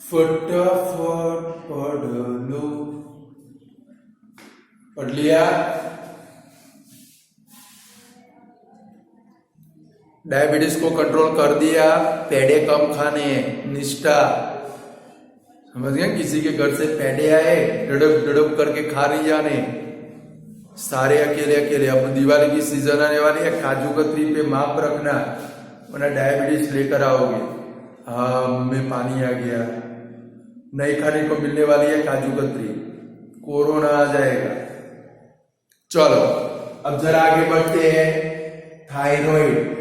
फटाफट पढ़ लो, पढ़ लिया? डायबिटीज को कंट्रोल कर दिया, पेड़े कम खाने, निष्ठा, समझ गए? किसी के घर से पेड़े आए, डड़प डड़प करके खा नहीं जाने, सारे अकेले अकेले। अब दिवाली की सीजन आने वाली है, काजू कतरी पे माप रखना वरना डायबिटीज लेकर आओगे। हाँ, में पानी आ गया, नहीं खाने को मिलने वाली है काजू कतरी, कोरोना आ जाएगा। चलो अब जरा आगे बढ़ते हैं, थायराइड।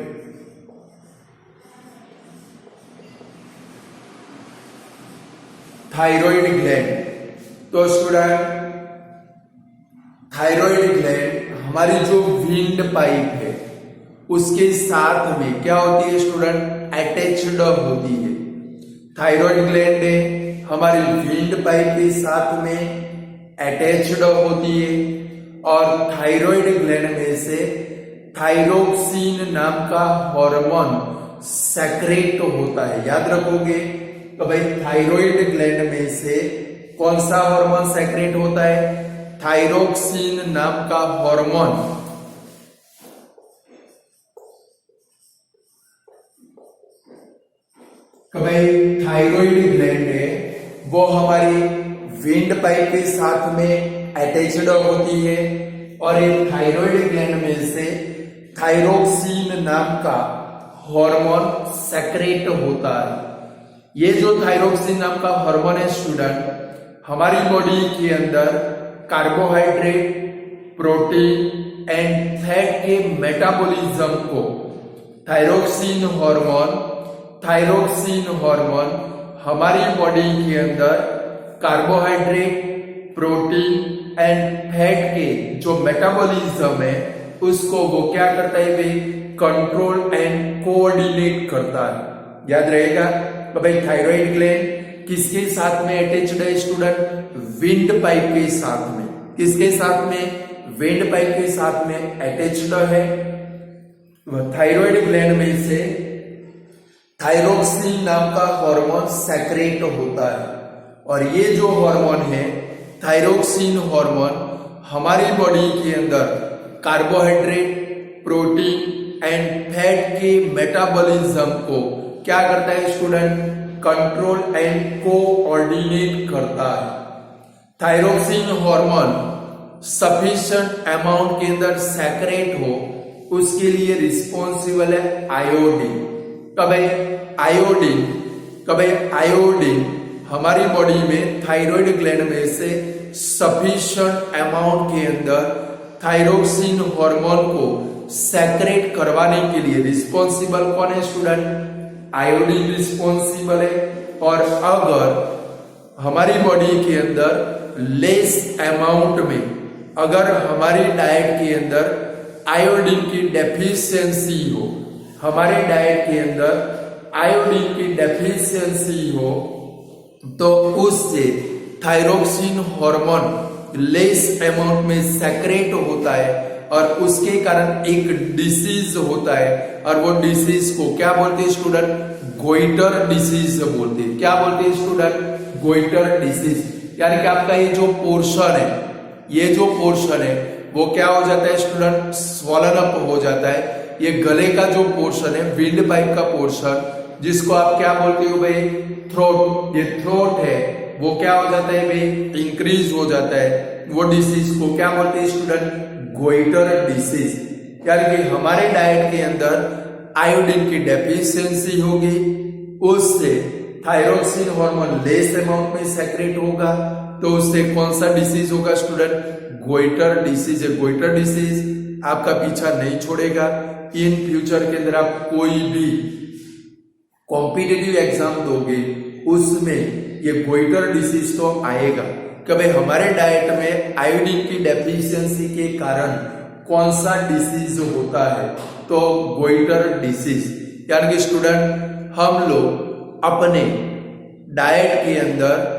थायराइड ग्लैंड, तो स्टूडेंट थायराइड ग्लैंड हमारी जो विंड पाइप है उसके साथ में क्या होती है स्टूडेंट, अटैच्ड होती है। थायराइड ग्लैंड है हमारी विंड पाइप के साथ में अटैच्ड होती है, और थायराइड ग्लैंड में से थायरोक्सिन नाम का हार्मोन सेक्रेट होता है। याद रखोगे तो भाई थायराइड ग्लैंड में से कौन सा हार्मोन सेक्रेट होता है, थायरोक्सिन नाम का हार्मोन। भाई थायराइड ग्लैंड है वो हमारी विंड पाइप के साथ में अटैच्ड होती है, और ये थायराइड ग्लैंड में से थायरोक्सिन नाम का हार्मोन सेक्रेट होता है। ये जो थायरोक्सिन नाम का हार्मोन है स्टूडेंट हमारी बॉडी के अंदर कार्बोहाइड्रेट, प्रोटीन एंड फैट के मेटाबॉलिज्म को थायरोक्सिन हार्मोन हमारी बॉडी के अंदर कार्बोहाइड्रेट, प्रोटीन एंड फैट के जो मेटाबॉलिज्म है उसको वो क्या करता है भाई, कंट्रोल एंड कोऑर्डिनेट करता है। याद रहेगा तो भाई थायराइड ग्लैंड किसके साथ में अटैच्ड है स्टूडेंट, विंड पाइप के साथ में। किसके साथ में, विंड पाइप के साथ में अटैच्ड है। थायराइड ग्लैंड में से थायरोक्सिन नाम का हार्मोन सेक्रेट होता है, और ये जो हार्मोन है थायरोक्सिन हार्मोन हमारी बॉडी के अंदर कार्बोहाइड्रेट, प्रोटीन एंड फैट के मेटाबॉलिज्म को क्या करता है स्टूडेंट, कंट्रोल एंड कोऑर्डिनेट करता है। थायरोक्सिन हार्मोन सफिशिएंट अमाउंट के अंदर सेक्रेट हो उसके लिए रिस्पॉन्सिबल है आयोडीन। आयोडीन हमारी बॉडी में थायराइड ग्लैंड में से सफिशिएंट अमाउंट के अंदर थायरोक्सिन हार्मोन को सेक्रेट करवाने के लिए रिस्पॉन्सिबल कौन है स्टूडेंट, आयोडीन रिस्पॉन्सिबल है। और अगर हमारी बॉडी के अंदर लेस अमाउंट में, अगर हमारी डाइट के अंदर आयोडीन की डेफिशिएंसी हो, हमारे डाइट के अंदर आयोडीन की डेफिशिएंसी हो तो उससे थायरोक्सिन हार्मोन लेस अमाउंट में सेक्रेट होता है, और उसके कारण एक डिसीज होता है, और वो डिसीज को क्या बोलते हैं स्टूडेंट, गोइटर डिसीज बोलते हैं। क्या बोलते हैं स्टूडेंट, गोइटर डिसीज, यानी कि आपका ये जो पोर्शन है, ये जो पोर्शन है वो क्या हो जाता है स्टूडेंट, स्वॉलन अप हो जाता है। ये गले का जो पोर्शन है, विंड पाइप का पोर्शन, जिसको आप क्या बोलते हो भाई, थ्रोट, ये थ्रोट है वो क्या हो जाता है भाई, इंक्रीज हो जाता है। वो डिसीज को क्या बोलते हैं स्टूडेंट, गोइटर डिसीज। यानी कि हमारे डाइट के अंदर आयोडीन की डेफिशिएंसी होगी, उससे थायरोक्सिन हार्मोन लेस अमाउंट में सेक्रेट होगा, तो उससे कौन सा डिसीज होगा स्टूडेंट, गोइटर डिसीज है। गोइटर डिसीज आपका पीछा नहीं छोड़ेगा। इन फ्यूचर के अंदर आप कोई भी कॉम्पिटिटिव एग्जाम दोगे उसमें ये गोइटर डिसीज तो आएगा कि भाई हमारे डाइट में आयोडीन की डेफिशिएंसी के कारण कौन सा डिसीज होता है, तो गोइटर डिसीज। यानी कि स्टूडेंट हम लोग अपने डाइट के अंदर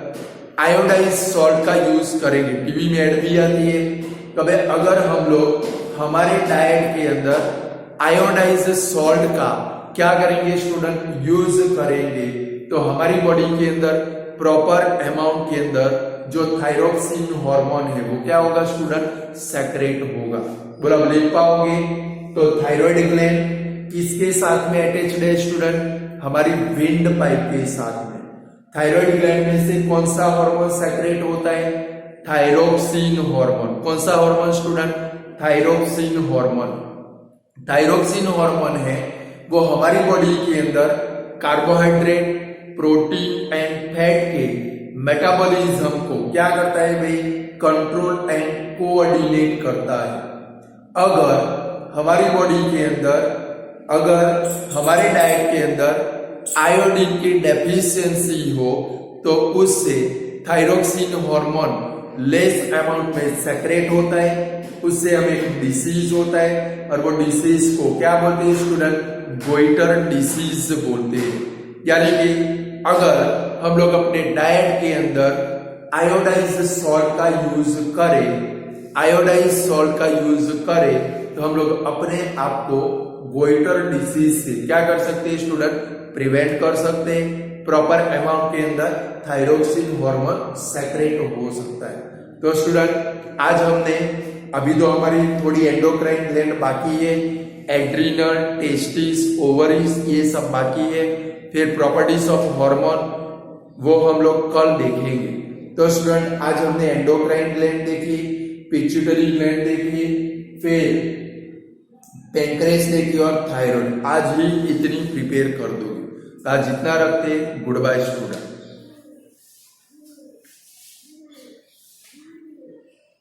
आयोडाइज सॉल्ट का यूज करेंगे। टीवी में एड भी आती है, कभी अगर हम लोग हमारे डाइट के अंदर आयोडाइज सॉल्ट का क्या करेंगे स्टूडेंट, यूज करेंगे, तो हमारी बॉडी के अंदर प्रॉपर अमाउंट के अंदर जो थायरोक्सिन हार्मोन है वो क्या होगा स्टूडेंट, सेक्रेट होगा। बोला लिख पाओगे, तो थायराइड ग्लैंड किसके साथ में अटैच्ड है स्टूडेंट, हमारी विंड पाइप के साथ में। थायराइड ग्लैंड में से कौन सा हार्मोन सेक्रेट होता है, थायरोक्सिन हार्मोन। कौन सा hormone student, thyroxine hormone. Thyroxine hormone है वो हमारी बॉडी के अंदर कार्बोहाइड्रेट, प्रोटीन एंड फैट के मेटाबॉलिज्म को क्या करता है भाई, कंट्रोल एंड कोऑर्डिनेट करता है। अगर हमारी बॉडी के अंदर, अगर हमारे डाइट के अंदर आयोडीन की डेफिशिएंसी हो तो उससे थायरोक्सिन हार्मोन लेस अमाउंट में सेक्रेट होता है, उससे हमें डिसीज होता है, और वो डिसीज को क्या बोलते हैं स्टूडेंट, गोइटर डिसीज बोलते हैं। यानी कि अगर हम लोग अपने डाइट के अंदर आयोडाइज सॉल्ट का यूज करें, आयोडाइज सॉल्ट का यूज करें, तो हम लोग अपने आप को गोइटर डिसीज से क्या कर सकते हैं स्टूडेंट, प्रिवेंट कर सकते हैं। प्रॉपर अमाउंट के अंदर थायरोक्सिन हार्मोन सेक्रेट हो सकता है। तो स्टूडेंट आज हमने, अभी तो हमारी थोड़ी एंडोक्राइन ग्लैंड बाकी है, एड्रीनल, टेस्टिस, ओवरीज ये सब बाकी है, फिर प्रॉपर्टीज ऑफ हार्मोन वो हम लोग कल देखेंगे। तो स्टूडेंट आज हमने एंडोक्राइन ग्लैंड देखी, पिट्यूटरी ग्लैंड देखी, फिर पैंक्रेस देखी और थायराइड। आज ही इतनी प्रिपेयर कर दोगे। आज जितना रखते, गुड बाय स्टूडेंट।